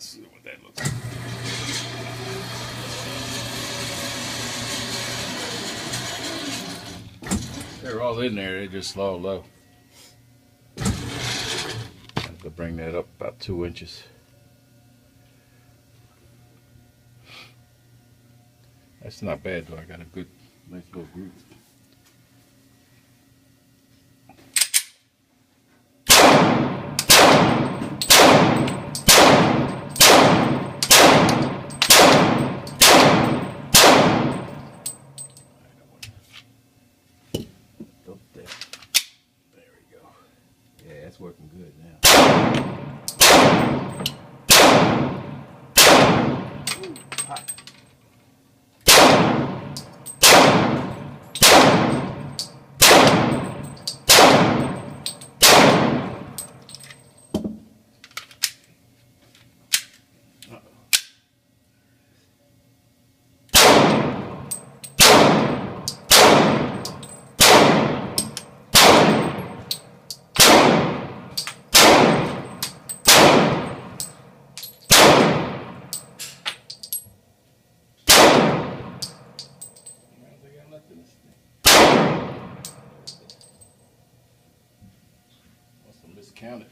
Let's see what that looks like. They're all in there, they're just low. I have to bring that up about 2 inches. That's not bad though, I got a good, nice little groove. There we go. Yeah, that's working good now. Ooh, hot. Must have miscounted.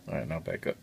All right, now back up.